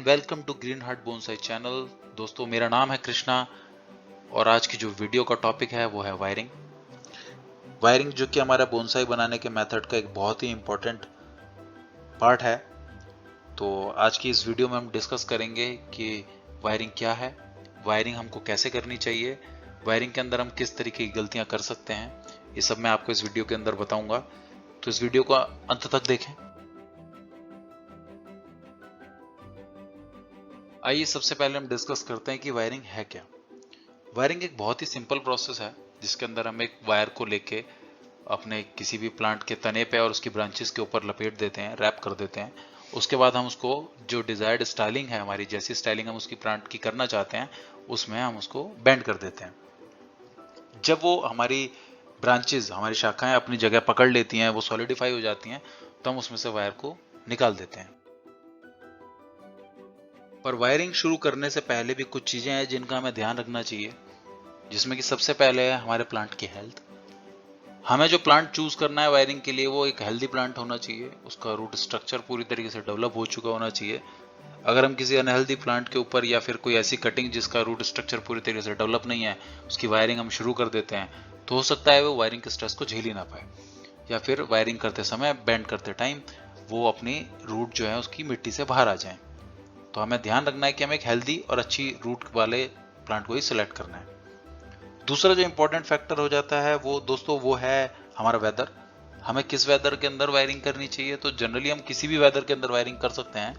And welcome to green heart bonsai channel. दोस्तों, मेरा नाम है कृष्णा और आज की जो वीडियो का टॉपिक है वो है वायरिंग। वायरिंग जो कि हमारा बोनसाई बनाने के मेथड का एक बहुत ही इम्पोर्टेंट पार्ट है। तो आज की इस वीडियो में हम डिस्कस करेंगे कि वायरिंग क्या है, वायरिंग हमको कैसे करनी चाहिए, वायरिंग के अंदर हम किस तरीके की गलतियां कर सकते हैं। ये सब मैं आपको इस वीडियो के अंदर बताऊंगा, तो इस वीडियो को अंत तक देखें। आइए सबसे पहले हम डिस्कस करते हैं कि वायरिंग है क्या। वायरिंग एक बहुत ही सिंपल प्रोसेस है जिसके अंदर हम एक वायर को लेके अपने किसी भी प्लांट के तने पे और उसकी ब्रांचेस के ऊपर लपेट देते हैं, रैप कर देते हैं। उसके बाद हम उसको जो डिजायर्ड स्टाइलिंग है, हमारी जैसी स्टाइलिंग हम उसकी प्लांट की करना चाहते हैं, उसमें हम उसको बेंड कर देते हैं। जब वो हमारी ब्रांचेस, हमारी शाखाएं अपनी जगह पकड़ लेती हैं, वो सॉलिडिफाई हो जाती हैं, तो हम उसमें से वायर को निकाल देते हैं। पर वायरिंग शुरू करने से पहले भी कुछ चीजें हैं जिनका हमें ध्यान रखना चाहिए, जिसमें कि सबसे पहले है हमारे प्लांट की हेल्थ। हमें जो प्लांट चूज करना है वायरिंग के लिए वो एक हेल्दी प्लांट होना चाहिए, उसका रूट स्ट्रक्चर पूरी तरीके से डेवलप हो चुका होना चाहिए। अगर हम किसी अनहेल्दी प्लांट के ऊपर या फिर कोई ऐसी कटिंग जिसका रूट स्ट्रक्चर पूरी तरीके से डेवलप नहीं है, उसकी वायरिंग हम शुरू कर देते हैं, तो हो सकता है वो वायरिंग के स्ट्रेस को झेल ही ना पाए, या फिर वायरिंग करते समय, बेंड करते टाइम वो अपनी रूट जो है उसकी मिट्टी से बाहर आ जाए। तो हमें ध्यान रखना है कि हमें एक हेल्दी और अच्छी रूट वाले प्लांट को ही सिलेक्ट करना है। दूसरा जो इंपॉर्टेंट फैक्टर हो जाता है वो दोस्तों वो है हमारा वेदर। हमें किस वेदर के अंदर वायरिंग करनी चाहिए। तो जनरली हम किसी भी वेदर के अंदर वायरिंग कर सकते हैं,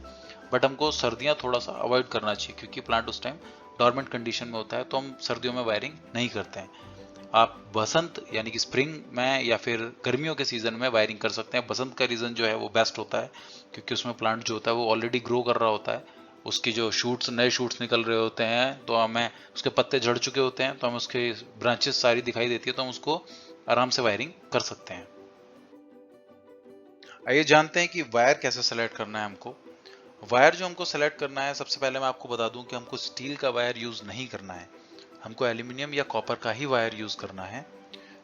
बट हमको सर्दियां थोड़ा सा अवॉइड करना चाहिए क्योंकि प्लांट उस टाइम डोरमेंट कंडीशन में होता है, तो हम सर्दियों में वायरिंग नहीं करते हैं। आप बसंत यानी कि स्प्रिंग में या फिर गर्मियों के सीजन में वायरिंग कर सकते हैं। बसंत का रीजन जो है वो बेस्ट होता है क्योंकि उसमें प्लांट जो होता है वो ऑलरेडी ग्रो कर रहा होता है, उसकी जो शूट्स, नए शूट्स निकल रहे होते हैं, तो हमें उसके पत्ते झड़ चुके होते हैं, तो हम उसके ब्रांचेस सारी दिखाई देती है, तो हम उसको आराम से वायरिंग कर सकते हैं। आइए जानते हैं कि वायर कैसे सेलेक्ट करना है हमको। वायर जो हमको सेलेक्ट करना है, सबसे पहले मैं आपको बता दूं कि हमको स्टील का वायर यूज नहीं करना है, हमको एल्यूमिनियम या कॉपर का ही वायर यूज करना है।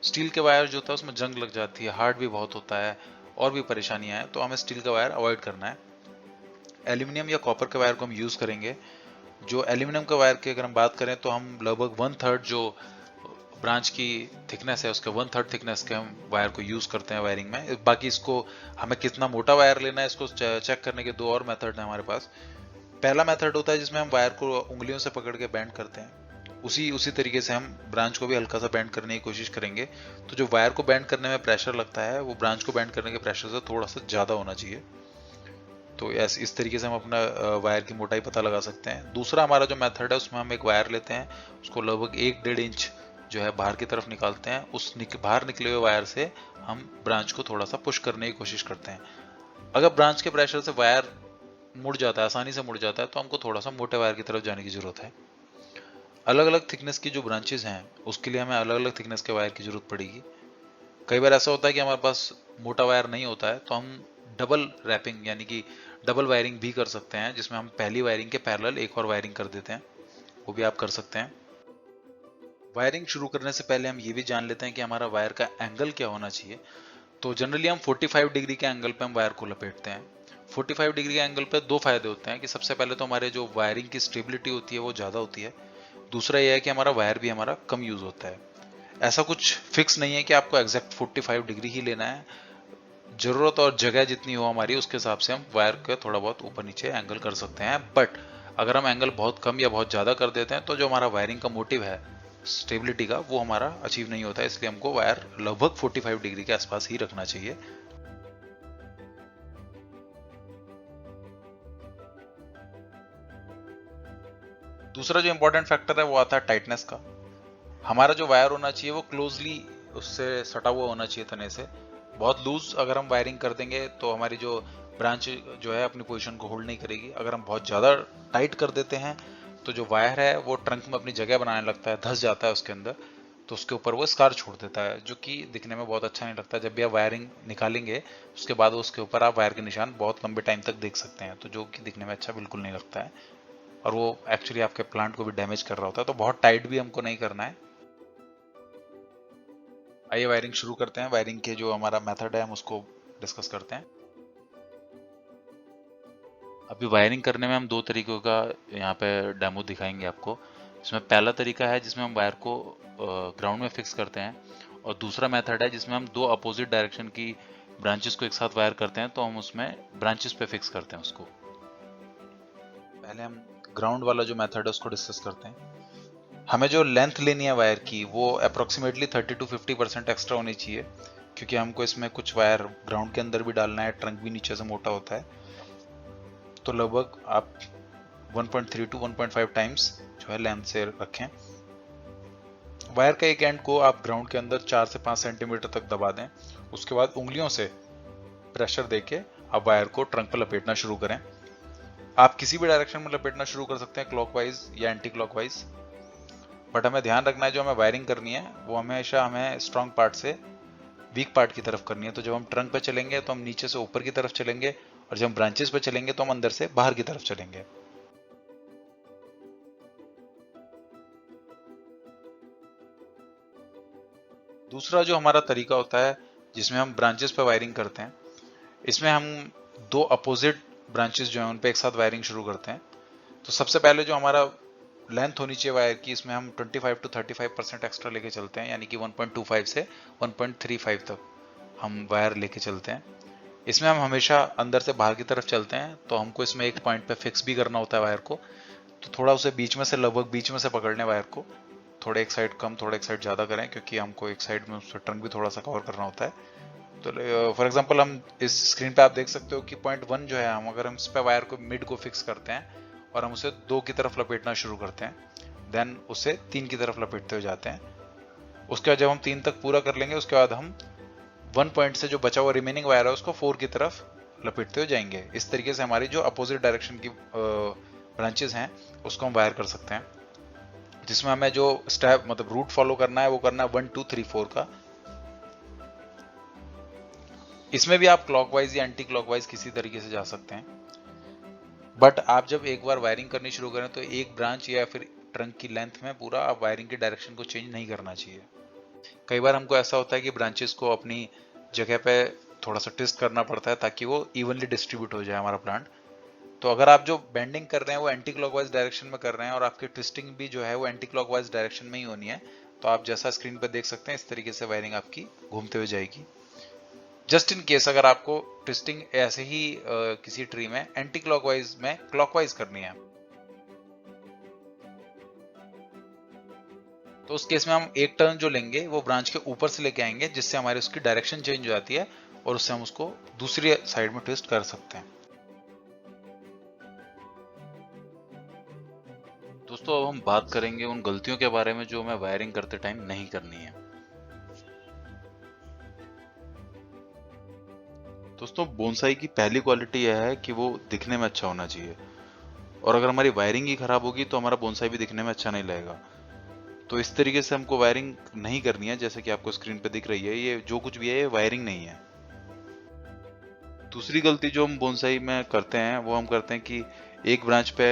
स्टील के वायर जो होता है उसमें जंग लग जाती है, हार्ड भी बहुत होता है और भी परेशानियां हैं, तो हमें स्टील का वायर अवॉइड करना है। एल्यूमिनियम या कॉपर के वायर को हम यूज करेंगे। जो एल्यूमिनियम के वायर की अगर हम बात करें तो हम लगभग 1/3 जो ब्रांच की थिकनेस है उसके 1/3 थिकनेस के हम वायर को यूज करते हैं वायरिंग में। बाकी इसको हमें कितना मोटा वायर लेना है इसको चेक करने के दो और मेथड है हमारे पास। पहला मेथड होता है जिसमें हम वायर को उंगलियों से पकड़ के बेंड करते हैं, उसी उसी तरीके से हम ब्रांच को भी हल्का सा बेंड करने की कोशिश करेंगे। तो जो वायर को बेंड करने में प्रेशर लगता है वो ब्रांच को बेंड करने के प्रेशर से थोड़ा सा ज्यादा होना चाहिए। तो इस तरीके से हम अपना वायर की मोटाई पता लगा सकते हैं। दूसरा हमारा जो मेथड है उसमें हम एक वायर लेते हैं, उसको लगभग 1-1.5 इंच जो है बाहर की तरफ निकालते हैं। बाहर निकले हुए वायर से हम ब्रांच को थोड़ा सा पुश करने की कोशिश करते हैं। अगर ब्रांच के प्रेशर से वायर मुड़ जाता है, आसानी से मुड़ जाता है, तो हमको थोड़ा सा मोटे वायर की तरफ जाने की जरूरत है। अलग अलग थिकनेस की जो ब्रांचेस हैं उसके लिए हमें अलग अलग थिकनेस के वायर की जरूरत पड़ेगी। कई बार ऐसा होता है कि हमारे पास मोटा वायर नहीं होता है, तो हम डबल रैपिंग यानी कि डबल वायरिंग भी कर सकते हैं, जिसमें हम पहली वायरिंग के पैरेलल एक और वायरिंग कर देते हैं, वो भी आप कर सकते हैं। वायरिंग शुरू करने से पहले हम ये भी जान लेते हैं कि हमारा वायर का एंगल क्या होना चाहिए। तो जनरली हम 45 डिग्री के एंगल पे हम वायर को लपेटते हैं। 45 डिग्री के एंगल पे दो फायदे होते हैं कि सबसे पहले तो हमारे जो वायरिंग की स्टेबिलिटी होती है वो ज़्यादा होती है। दूसरा यह है कि हमारा वायर भी हमारा कम यूज होता है। ऐसा कुछ फिक्स नहीं है कि आपको एग्जैक्ट 45 डिग्री ही लेना है। जरूरत और जगह जितनी हो हमारी उसके हिसाब से हम वायर का थोड़ा बहुत ऊपर नीचे एंगल कर सकते हैं। बट अगर हम एंगल बहुत कम या बहुत ज़्यादा कर देते हैं तो जो हमारा वायरिंग का मोटिव है स्टेबिलिटी का, वो हमारा अचीव नहीं होता है। इसलिए हमको वायर लगभग 45 डिग्री के आसपास ही रखना चाहिए। दूसरा जो इंपॉर्टेंट फैक्टर है वो आता है टाइटनेस का। हमारा जो वायर होना चाहिए वो क्लोजली उससे सटा हुआ होना चाहिए तने से। बहुत लूज अगर हम वायरिंग कर देंगे तो हमारी जो ब्रांच जो है अपनी पोजीशन को होल्ड नहीं करेगी। अगर हम बहुत ज़्यादा टाइट कर देते हैं तो जो वायर है वो ट्रंक में अपनी जगह बनाने लगता है, धंस जाता है उसके अंदर, तो उसके ऊपर वो स्कार छोड़ देता है, जो कि दिखने में बहुत अच्छा नहीं लगता। जब भी आप वायरिंग निकालेंगे उसके बाद उसके ऊपर आप वायर के निशान बहुत लंबे टाइम तक देख सकते हैं, तो जो कि दिखने में अच्छा बिल्कुल नहीं लगता है और वो एक्चुअली आपके प्लांट को भी डैमेज कर रहा होता है। तो बहुत टाइट भी हमको नहीं करना है। आइए वायरिंग शुरू करते हैं। वायरिंग के जो हमारा मेथड है हम उसको डिस्कस करते हैं। अभी वायरिंग करने में हम दो तरीकों का यहाँ पे डेमो दिखाएंगे आपको। इसमें पहला तरीका है जिसमें हम वायर को ग्राउंड में फिक्स करते हैं, और दूसरा मेथड है जिसमें हम दो अपोजिट डायरेक्शन की ब्रांचेस को एक साथ वायर करते हैं, तो हम उसमें ब्रांचेस पे फिक्स करते हैं उसको। पहले हम ग्राउंड वाला जो मेथड है उसको डिस्कस करते हैं। हमें जो लेंथ लेनी है वायर की वो अप्रोक्सीमेटली 30 to 50% एक्स्ट्रा होनी चाहिए, क्योंकि हमको इसमें कुछ वायर ग्राउंड के अंदर भी डालना है, ट्रंक भी नीचे से मोटा होता है। तो लगभग आप 1.3 to 1.5 टाइम्स जो है लेंथ से रखें। वायर का एक एंड को आप ग्राउंड के अंदर 4 से 5 सेंटीमीटर तक दबा दें। उसके बाद उंगलियों से प्रेशर देके आप वायर को ट्रंक पर लपेटना शुरू करें। आप किसी भी डायरेक्शन में लपेटना शुरू कर सकते हैं, क्लॉकवाइज या एंटी क्लॉकवाइज, बट हमें ध्यान रखना है जो हमें वायरिंग करनी है वो हमेशा हमें स्ट्रॉन्ग पार्ट से वीक पार्ट की तरफ करनी है। तो जब हम ट्रंक पे चलेंगे तो हम नीचे से ऊपर की तरफ चलेंगे, और जब हम ब्रांचेस पे चलेंगे तो हम अंदर से बाहर की तरफ चलेंगे। दूसरा जो हमारा तरीका होता है जिसमें हम ब्रांचेस पे वायरिंग करते हैं, इसमें हम दो अपोजिट ब्रांचेस जो हैं उन पे एक साथ वायरिंग शुरू करते हैं। तो सबसे पहले जो हमारा लेंथ होनी चाहिए वायर की, इसमें हम 25 to 35% एक्स्ट्रा लेके चलते हैं, यानी कि 1.25 से 1.35 तक हम वायर लेके चलते हैं। इसमें हम हमेशा अंदर से बाहर की तरफ चलते हैं, तो हमको इसमें एक पॉइंट पे फिक्स भी करना होता है वायर को। तो थोड़ा उसे बीच में से, लगभग बीच में से पकड़ने वायर को, थोड़ा एक साइड कम थोड़ा एक साइड ज़्यादा करें, क्योंकि हमको एक साइड में उसका ट्रंक भी थोड़ा सा कवर करना होता है। तो फॉर एग्जांपल हम इस स्क्रीन पे आप देख सकते हो कि पॉइंट 1 जो है, हम अगर हम इस पे वायर को मिड को फिक्स करते हैं और हम उसे 2 की तरफ लपेटना शुरू करते हैं, देन उसे 3 की तरफ लपेटते हुए जाते हैं। उसके बाद जब हम 3 तक पूरा कर लेंगे, उसके बाद हम 1 पॉइंट से जो बचा हुआ रिमेनिंग वायर है उसको 4 की तरफ लपेटते हुए जाएंगे। इस तरीके से हमारी जो अपोजिट डायरेक्शन की ब्रांचेस हैं उसको हम वायर कर सकते हैं, जिसमें हमें जो स्टेप मतलब रूट फॉलो करना है वो करना है 1 2 3 4 का। इसमें भी आप क्लॉकवाइज या एंटी क्लॉकवाइज किसी तरीके से जा सकते हैं, बट आप जब एक बार वायरिंग करनी शुरू करें तो एक ब्रांच या फिर ट्रंक की लेंथ में पूरा आप वायरिंग की डायरेक्शन को चेंज नहीं करना चाहिए। कई बार हमको ऐसा होता है कि ब्रांचेस को अपनी जगह पे थोड़ा सा ट्विस्ट करना पड़ता है ताकि वो इवनली डिस्ट्रीब्यूट हो जाए हमारा प्लांट। तो अगर आप जो बेंडिंग कर रहे हैं वो एंटी क्लॉकवाइज डायरेक्शन में कर रहे हैं और आपकी ट्विस्टिंग भी जो है वो एंटी क्लॉकवाइज डायरेक्शन में ही होनी है, तो आप जैसा स्क्रीन पर देख सकते हैं इस तरीके से वायरिंग आपकी घूमते हुए जाएगी। जस्ट इन केस अगर आपको ट्विस्टिंग ऐसे ही किसी ट्री में एंटी क्लॉकवाइज में क्लॉकवाइज करनी है, तो उस केस में हम एक टर्न जो लेंगे वो ब्रांच के ऊपर से लेके आएंगे, जिससे हमारी उसकी डायरेक्शन चेंज हो जाती है और उससे हम उसको दूसरी साइड में ट्विस्ट कर सकते हैं। दोस्तों अब हम बात करेंगे उन गलतियों के बारे में जो हमें वायरिंग करते टाइम नहीं करनी है। दोस्तों बोनसाई की पहली क्वालिटी यह है कि वो दिखने में अच्छा होना चाहिए, और अगर हमारी वायरिंग ही खराब होगी तो हमारा बोनसाई भी दिखने में अच्छा नहीं लगेगा। तो इस तरीके से हमको वायरिंग नहीं करनी है, जैसे कि आपको स्क्रीन पे दिख रही है, ये जो कुछ भी है ये वायरिंग नहीं है। दूसरी गलती जो हम बोनसाई में करते हैं वो हम करते हैं कि एक ब्रांच पे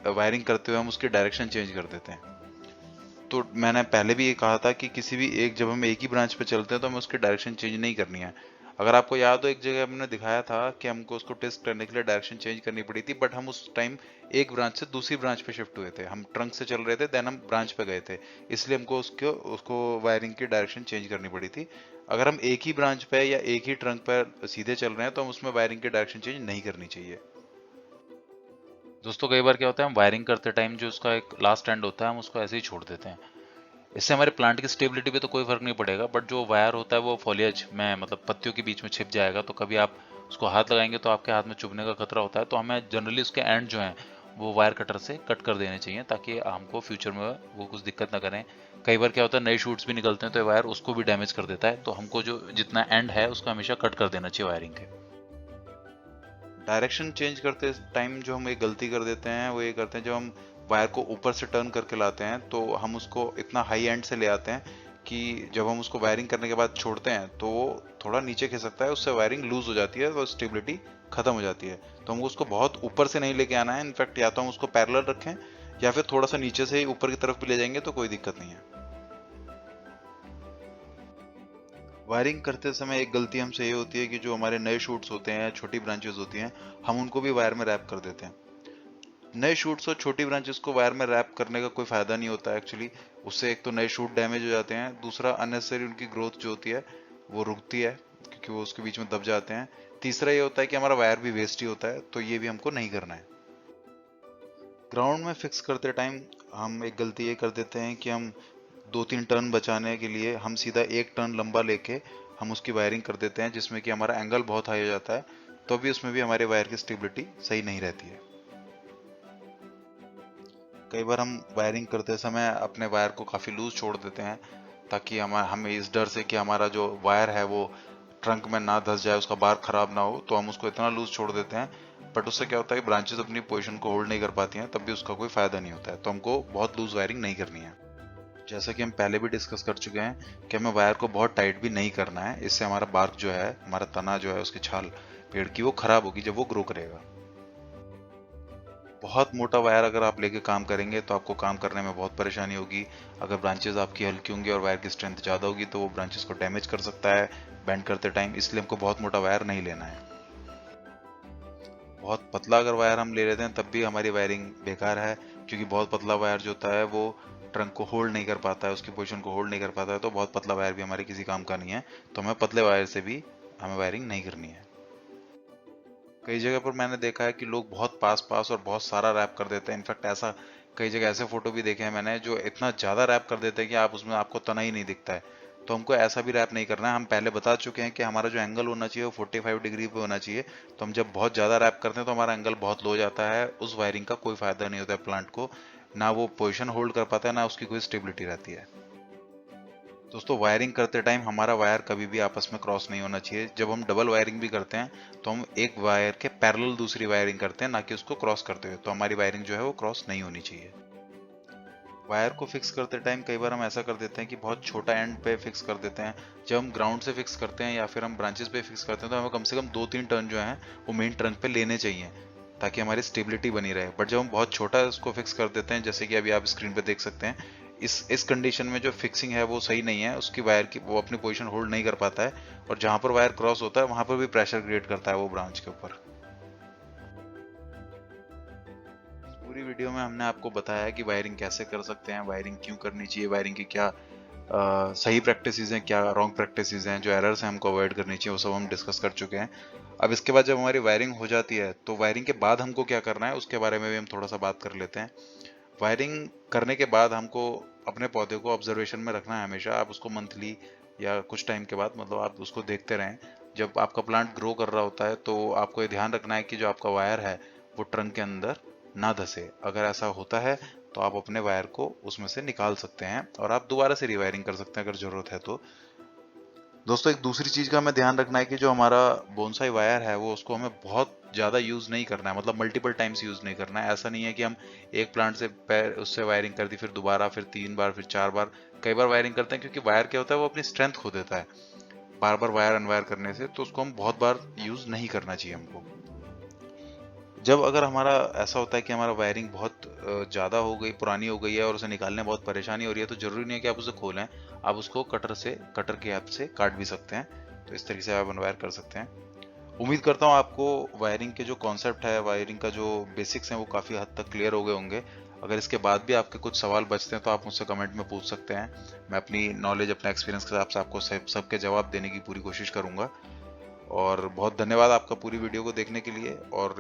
वायरिंग करते हुए हम उसकी डायरेक्शन चेंज कर देते हैं। तो मैंने पहले भी ये कहा था कि किसी भी एक, जब हम एक ही ब्रांच पे चलते हैं तो हमें उसकी डायरेक्शन चेंज नहीं करनी है। अगर आपको याद हो एक जगह हमने दिखाया था कि हमको उसको टेस्ट करने के लिए डायरेक्शन चेंज करनी पड़ी थी, बट हम उस टाइम एक ब्रांच से दूसरी ब्रांच पे शिफ्ट हुए थे, हम ट्रंक से चल रहे थे, देन हम ब्रांच पे गए थे, इसलिए हमको उसको वायरिंग की डायरेक्शन चेंज करनी पड़ी थी। अगर हम एक ही ब्रांच पे या एक ही ट्रंक पर सीधे चल रहे हैं तो हम उसमें वायरिंग की डायरेक्शन चेंज नहीं करनी चाहिए। दोस्तों कई बार क्या होता है, हम वायरिंग करते टाइम जो उसका एक लास्ट एंड होता है हम उसको ऐसे ही छोड़ देते हैं। इससे हमारे प्लांट की स्टेबिलिटी पे तो कोई फर्क नहीं पड़ेगा, बट जो वायर होता है वो फॉलिएज में मतलब पत्तियों के बीच में छिप जाएगा, तो कभी आप उसको हाथ लगाएंगे तो आपके हाथ में चुभने का खतरा होता है। तो हमें जनरली उसके एंड जो हैं वो वायर कटर से कट कर देने चाहिए, ताकि हमको फ्यूचर में वो कुछ दिक्कत ना करें। कई बार क्या होता है, नए शूट्स भी निकलते हैं तो वायर उसको भी डैमेज कर देता है, तो हमको जो जितना एंड है उसको हमेशा कट कर देना चाहिए वायरिंग के। डायरेक्शन चेंज करते टाइम जो हम एक गलती कर देते हैं वो ये करते हैं, जब हम वायर को ऊपर से टर्न करके लाते हैं तो हम उसको इतना हाई एंड से ले आते हैं कि जब हम उसको वायरिंग करने के बाद छोड़ते हैं तो वो थोड़ा नीचे खिसकता है, उससे वायरिंग लूज हो जाती है, तो स्टेबिलिटी खत्म हो जाती है। तो हमको उसको बहुत ऊपर से नहीं लेके आना है, इनफैक्ट या तो हम उसको पैरेलल रखें या फिर थोड़ा सा नीचे से ही ऊपर की तरफ भी ले जाएंगे तो कोई दिक्कत नहीं है। वायरिंग करते समय एक गलती हमसे ये होती है कि जो हमारे नए शूट्स होते हैं, छोटी ब्रांचेस होती हैं, हम उनको भी वायर में रैप कर देते हैं। नए शूट्स और छोटी ब्रांचेस को वायर में रैप करने का कोई फायदा नहीं होता है एक्चुअली। उससे एक तो नए शूट डैमेज हो जाते हैं, दूसरा अननेसेसरी उनकी ग्रोथ जो होती है वो रुकती है क्योंकि वो उसके बीच में दब जाते हैं। तीसरा ये होता है कि हमारा वायर भी वेस्ट ही होता है, तो ये भी हमको नहीं करना है। ग्राउंड में फिक्स करते टाइम हम एक गलती ये कर देते हैं कि हम 2-3 टर्न बचाने के लिए हम सीधा एक टर्न लंबा लेके हम उसकी वायरिंग कर देते हैं, जिसमें कि हमारा एंगल बहुत हाई हो जाता है, तो भी उसमें भी हमारे वायर की स्टेबिलिटी सही नहीं रहती है। कई बार हम वायरिंग करते समय अपने वायर को काफ़ी लूज छोड़ देते हैं, ताकि हमें इस डर से कि हमारा जो वायर है वो ट्रंक में ना धंस जाए, उसका बार खराब ना हो, तो हम उसको इतना लूज छोड़ देते हैं। बट उससे क्या होता है, ब्रांचेस अपनी पोजीशन को होल्ड नहीं कर पाती हैं, तब भी उसका कोई फायदा नहीं होता है। तो हमको बहुत लूज वायरिंग नहीं करनी है। जैसा कि हम पहले भी डिस्कस कर चुके हैं कि हमें वायर को बहुत टाइट भी नहीं करना है, इससे हमारा बार्क जो है, हमारा तना जो है, उसकी छाल पेड़ की वो खराब होगी जब वो ग्रो करेगा। बहुत मोटा वायर अगर आप लेके काम करेंगे तो आपको काम करने में बहुत परेशानी होगी। अगर ब्रांचेस आपकी हल्की होंगी और वायर की स्ट्रेंथ ज़्यादा होगी तो वो ब्रांचेस को डैमेज कर सकता है बेंड करते टाइम, इसलिए हमको बहुत मोटा वायर नहीं लेना है। बहुत पतला अगर वायर हम ले लेते हैं तब भी हमारी वायरिंग बेकार है, क्योंकि बहुत पतला वायर जो होता है वो ट्रंक को होल्ड नहीं कर पाता है, उसकी पोजीशन को होल्ड नहीं कर पाता है, तो बहुत पतला वायर भी हमारे किसी काम का नहीं है। तो हमें पतले वायर से भी हमें वायरिंग नहीं करनी है। कई जगह पर मैंने देखा है कि लोग बहुत पास पास और बहुत सारा रैप कर देते हैं। इनफैक्ट ऐसा कई जगह ऐसे फोटो भी देखे हैं मैंने जो इतना ज़्यादा रैप कर देते हैं कि आप उसमें आपको तना ही नहीं दिखता है। तो हमको ऐसा भी रैप नहीं करना है। हम पहले बता चुके हैं कि हमारा जो एंगल होना चाहिए वो 45 डिग्री पे होना चाहिए। तो हम जब बहुत ज़्यादा रैप करते हैं तो हमारा एंगल बहुत लो जाता है, उस वायरिंग का कोई फायदा नहीं होता है प्लांट को, ना वो पोजिशन होल्ड कर पाता है, ना उसकी कोई स्टेबिलिटी रहती है। दोस्तों, वायरिंग करते टाइम हमारा वायर कभी भी आपस में क्रॉस नहीं होना चाहिए। जब हम डबल वायरिंग भी करते हैं तो हम एक वायर के पैरेलल दूसरी वायरिंग करते हैं, ना कि उसको क्रॉस करते हुए। तो हमारी वायरिंग जो है वो क्रॉस नहीं होनी चाहिए। वायर को फिक्स करते टाइम कई बार हम ऐसा कर देते हैं कि बहुत छोटा एंड पे फिक्स कर देते हैं। जब हम ग्राउंड से फिक्स करते हैं या फिर हम ब्रांचेस पे फिक्स करते हैं तो हमें कम से कम 2-3 टर्न जो है वो मेन ट्रंक पे लेने चाहिए, ताकि हमारी स्टेबिलिटी बनी रहे। बट जब हम बहुत छोटा उसको फिक्स कर देते हैं, जैसे कि अभी आप स्क्रीन पे देख सकते हैं, इस कंडीशन में जो फिक्सिंग है वो सही नहीं है, उसकी वायर की वो अपनी पोजीशन होल्ड नहीं कर पाता है, और जहां पर वायर क्रॉस होता है वहां पर भी प्रेशर क्रिएट करता है वो ब्रांच के ऊपर। पूरी वीडियो में हमने आपको बताया कि वायरिंग कैसे कर सकते हैं, वायरिंग क्यों करनी चाहिए, वायरिंग की क्या सही प्रैक्टिसेस हैं, क्या रॉन्ग प्रैक्टिसेस हैं, जो एरर्स हैं हमको अवॉइड करनी चाहिए, वो सब हम डिस्कस कर चुके हैं। अब इसके बाद जब हमारी वायरिंग हो जाती है तो वायरिंग के बाद हमको क्या करना है उसके बारे में भी हम थोड़ा सा बात कर लेते हैं। वायरिंग करने के बाद हमको अपने पौधे को ऑब्जर्वेशन में रखना है हमेशा। आप उसको मंथली या कुछ टाइम के बाद, मतलब आप उसको देखते रहें। जब आपका प्लांट ग्रो कर रहा होता है तो आपको ये ध्यान रखना है कि जो आपका वायर है वो ट्रंक के अंदर ना धसे। अगर ऐसा होता है तो आप अपने वायर को उसमें से निकाल सकते हैं और आप दोबारा से रिवायरिंग कर सकते हैं अगर जरूरत है तो। दोस्तों, एक दूसरी चीज का हमें ध्यान रखना है कि जो हमारा बोनसाई वायर है वो उसको हमें बहुत ज्यादा यूज नहीं करना है, मतलब मल्टीपल टाइम्स यूज नहीं करना है। ऐसा नहीं है कि हम एक प्लांट से उससे वायरिंग कर दी, फिर दोबारा, फिर 3 बार, फिर 4 बार, कई बार वायरिंग करते हैं, क्योंकि वायर क्या होता है वो अपनी स्ट्रेंथ खो देता है बार बार वायर अनवायर करने से। तो उसको हम बहुत बार यूज नहीं करना चाहिए हमको। जब अगर हमारा ऐसा होता है कि हमारा वायरिंग बहुत ज़्यादा हो गई, पुरानी हो गई है और उसे निकालने में बहुत परेशानी हो रही है, तो ज़रूरी नहीं है कि आप उसे खोलें। आप उसको कटर की हेल्प से काट भी सकते हैं। तो इस तरीके से आप अनवायर कर सकते हैं। उम्मीद करता हूँ आपको वायरिंग के जो कॉन्सेप्ट है, वायरिंग का जो बेसिक्स हैं, वो काफ़ी हद तक क्लियर हो गए होंगे। अगर इसके बाद भी आपके कुछ सवाल बचते हैं तो आप मुझसे कमेंट में पूछ सकते हैं। मैं अपनी नॉलेज, अपने एक्सपीरियंस के हिसाब से आपको सबके जवाब देने की पूरी कोशिश करूँगा। और बहुत धन्यवाद आपका पूरी वीडियो को देखने के लिए। और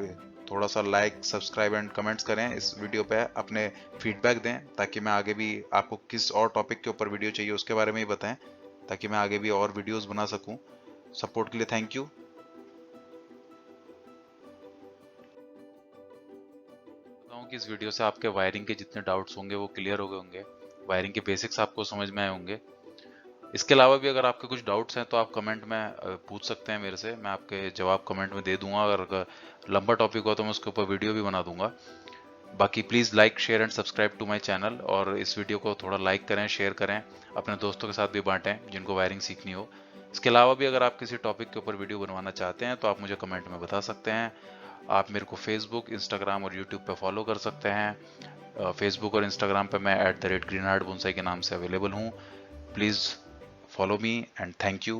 थोड़ा सा लाइक, सब्सक्राइब एंड कमेंट्स करें इस वीडियो पे, अपने फीडबैक दें, ताकि मैं आगे भी आपको किस और टॉपिक के ऊपर वीडियो चाहिए उसके बारे में ही बताएं, ताकि मैं आगे भी और वीडियोस बना सकूं। सपोर्ट के लिए थैंक यू। कि इस वीडियो से आपके वायरिंग के जितने डाउट्स होंगे वो क्लियर हो गए होंगे, वायरिंग के बेसिक्स आपको समझ में आए होंगे। इसके अलावा भी अगर आपके कुछ डाउट्स हैं तो आप कमेंट में पूछ सकते हैं मेरे से, मैं आपके जवाब कमेंट में दे दूंगा। अगर लंबा टॉपिक हो तो मैं उसके ऊपर वीडियो भी बना दूंगा। बाकी please like, share and subscribe to my channel, और इस वीडियो को थोड़ा लाइक करें, शेयर करें, अपने दोस्तों के साथ भी बांटें जिनको वायरिंग सीखनी हो। इसके अलावा भी अगर आप किसी टॉपिक के ऊपर वीडियो बनवाना चाहते हैं तो आप मुझे कमेंट में बता सकते हैं। आप मेरे को फेसबुक, इंस्टाग्राम और यूट्यूब पर फॉलो कर सकते हैं। फेसबुक और इंस्टाग्राम पर मैं @greenheartbonsai के नाम से अवेलेबल हूँ। Please follow me and thank you